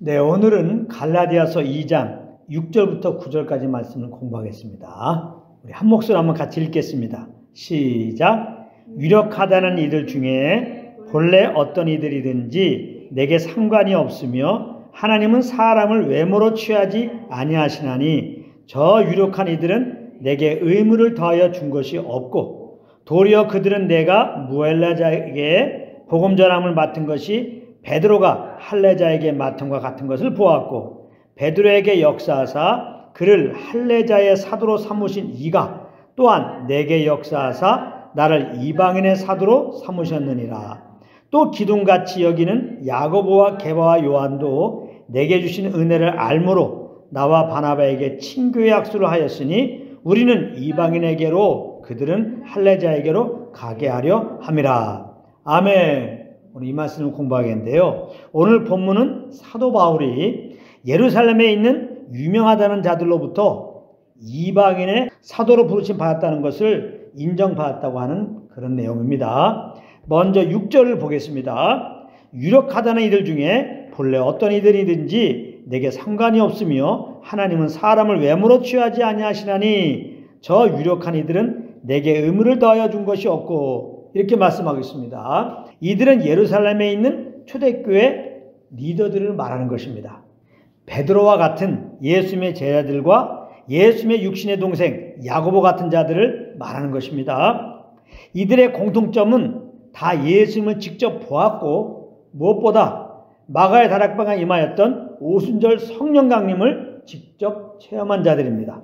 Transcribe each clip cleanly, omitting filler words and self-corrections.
네, 오늘은 갈라디아서 2장 6절부터 9절까지 말씀을 공부하겠습니다. 우리 한 목소리로 한번 같이 읽겠습니다. 시작. 유력하다는 이들 중에 본래 어떤 이들이든지 내게 상관이 없으며 하나님은 사람을 외모로 취하지 아니하시나니 저 유력한 이들은 내게 의무를 더하여 준 것이 없고 도리어 그들은 내가 무헬라자에게 복음 전함을 맡은 것이 베드로가 할례자에게 맡음과 같은 것을 보았고 베드로에게 역사하사 그를 할례자의 사도로 삼으신 이가 또한 내게 역사하사 나를 이방인의 사도로 삼으셨느니라. 또 기둥같이 여기는 야고보와 게바와 요한도 내게 주신 은혜를 알므로 나와 바나바에게 친교의 약속을 하였으니 우리는 이방인에게로 그들은 할례자에게로 가게 하려 함이라. 아멘. 오늘 이 말씀을 공부하겠는데요. 오늘 본문은 사도 바울이 예루살렘에 있는 유명하다는 자들로부터 이방인의 사도로 부르심 받았다는 것을 인정받았다고 하는 그런 내용입니다. 먼저 6절을 보겠습니다. 유력하다는 이들 중에 본래 어떤 이들이든지 내게 상관이 없으며 하나님은 사람을 외모로 취하지 아니하시나니 저 유력한 이들은 내게 의무를 더하여 준 것이 없고 이렇게 말씀하고 있습니다. 이들은 예루살렘에 있는 초대교회 리더들을 말하는 것입니다. 베드로와 같은 예수님의 제자들과 예수님의 육신의 동생 야고보 같은 자들을 말하는 것입니다. 이들의 공통점은 다 예수님을 직접 보았고 무엇보다 마가의 다락방에 임하였던 오순절 성령 강림을 직접 체험한 자들입니다.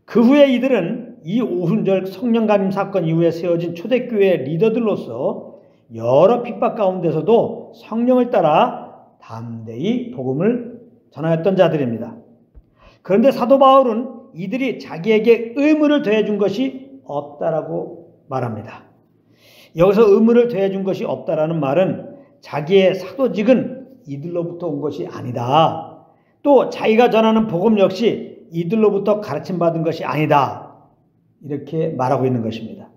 그 후에 이들은 이 오순절 성령 강림 사건 이후에 세워진 초대교회 리더들로서 여러 핍박 가운데서도 성령을 따라 담대히 복음을 전하였던 자들입니다. 그런데 사도 바울은 이들이 자기에게 의무를 더해준 것이 없다라고 말합니다. 여기서 의무를 더해준 것이 없다라는 말은 자기의 사도직은 이들로부터 온 것이 아니다. 또 자기가 전하는 복음 역시 이들로부터 가르침받은 것이 아니다. 이렇게 말하고 있는 것입니다.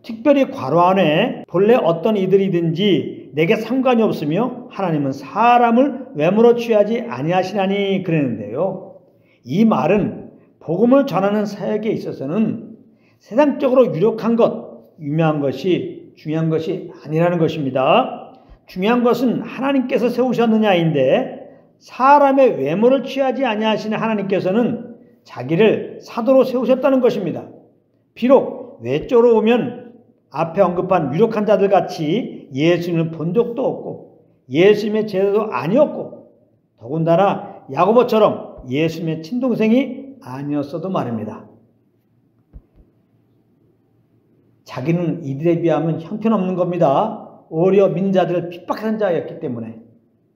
특별히 괄호 안에 본래 어떤 이들이든지 내게 상관이 없으며 하나님은 사람을 외모로 취하지 아니하시나니 그랬는데요. 이 말은 복음을 전하는 사역에 있어서는 세상적으로 유력한 것, 유명한 것이 중요한 것이 아니라는 것입니다. 중요한 것은 하나님께서 세우셨느냐인데 사람의 외모를 취하지 아니하시는 하나님께서는 자기를 사도로 세우셨다는 것입니다. 비록 외적으로 보면 앞에 언급한 유력한 자들 같이 예수님을 본 적도 없고 예수님의 제자도 아니었고 더군다나 야고보처럼 예수님의 친동생이 아니었어도 말입니다. 자기는 이들에 비하면 형편없는 겁니다. 오히려 민자들을 핍박하는 자였기 때문에.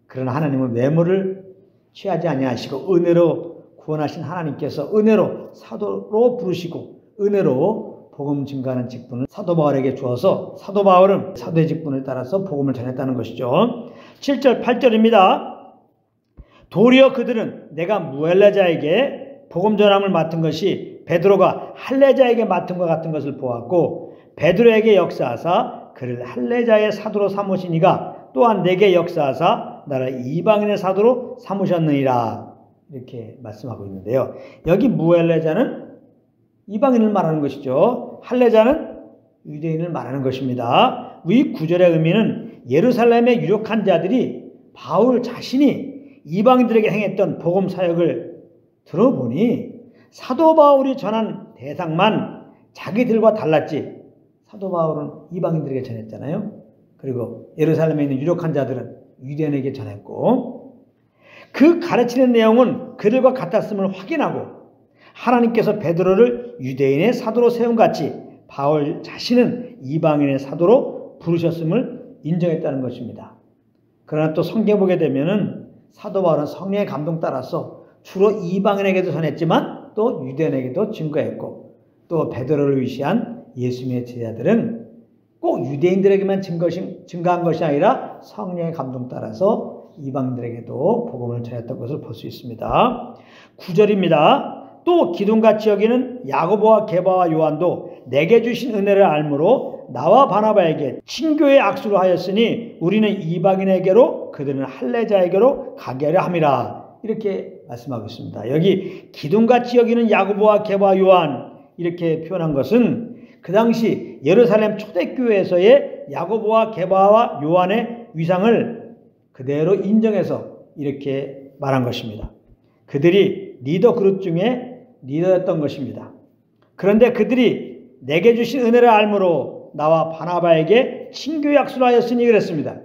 그러나 하나님은 외모를 취하지 아니하시고 은혜로 구원하신 하나님께서 은혜로 사도로 부르시고 은혜로 복음 증거하는 직분을 사도 바울에게 주어서 사도 바울은 사도의 직분을 따라서 복음을 전했다는 것이죠. 7절 8절입니다. 도리어 그들은 내가 무헬라자에게 복음 전함을 맡은 것이 베드로가 할례자에게 맡은 것 같은 것을 보았고 베드로에게 역사하사 그를 할례자의 사도로 삼으신 이가 또한 내게 역사하사 나를 이방인의 사도로 삼으셨느니라. 이렇게 말씀하고 있는데요. 여기 무헬라자는 이방인을 말하는 것이죠. 할례자는 유대인을 말하는 것입니다. 이 구절의 의미는 예루살렘의 유력한 자들이 바울 자신이 이방인들에게 행했던 복음 사역을 들어보니 사도 바울이 전한 대상만 자기들과 달랐지 사도 바울은 이방인들에게 전했잖아요. 그리고 예루살렘에 있는 유력한 자들은 유대인에게 전했고 그 가르치는 내용은 그들과 같았음을 확인하고 하나님께서 베드로를 유대인의 사도로 세움같이 바울 자신은 이방인의 사도로 부르셨음을 인정했다는 것입니다. 그러나 또 성경 보게 되면은 사도 바울은 성령의 감동 따라서 주로 이방인에게도 전했지만 또 유대인에게도 증거했고 또 베드로를 위시한 예수님의 제자들은 꼭 유대인들에게만 증거한 것이 아니라 성령의 감동 따라서 이방인들에게도 복음을 전했던 것을 볼 수 있습니다. 9절입니다. 또 기둥같이 여기는 야고보와 게바와 요한도 내게 주신 은혜를 알므로 은혜로 나와 바나바에게 친교의 악수로 하였으니 우리는 이방인에게로 그들은 할례자에게로 가게 하려 함이라. 이렇게 말씀하고 있습니다. 여기 기둥같이 여기는 야고보와 게바 요한 이렇게 표현한 것은 그 당시 예루살렘 초대교회에서의 야고보와 게바와 요한의 위상을 그대로 인정해서 이렇게 말한 것입니다. 그들이 리더 그룹 중에 리더였던 것입니다. 그런데 그들이 내게 주신 은혜를 알므로 나와 바나바에게 친교의 약수를 하였으니 그랬습니다.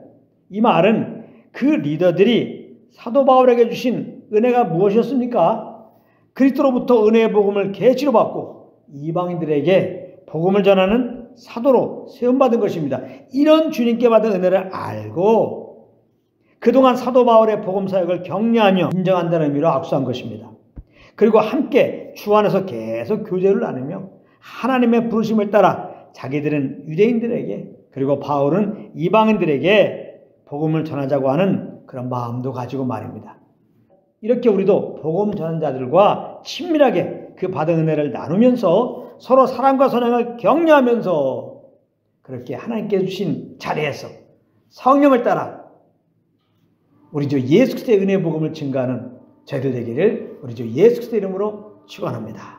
이 말은 그 리더들이 사도 바울에게 주신 은혜가 무엇이었습니까? 그리스도로부터 은혜의 복음을 계시로 받고 이방인들에게 복음을 전하는 사도로 세움받은 것입니다. 이런 주님께 받은 은혜를 알고 그동안 사도 바울의 복음 사역을 격려하며 인정한다는 의미로 악수한 것입니다. 그리고 함께 주 안에서 계속 교제를 나누며 하나님의 부르심을 따라 자기들은 유대인들에게 그리고 바울은 이방인들에게 복음을 전하자고 하는 그런 마음도 가지고 말입니다. 이렇게 우리도 복음 전하는 자들과 친밀하게 그 받은 은혜를 나누면서 서로 사랑과 선행을 격려하면서 그렇게 하나님께 주신 자리에서 성령을 따라 우리 주 예수 그리스도의 은혜 복음을 증가하는 저희들 되기를 우리 주 예수 그리스도 이름으로 축원합니다.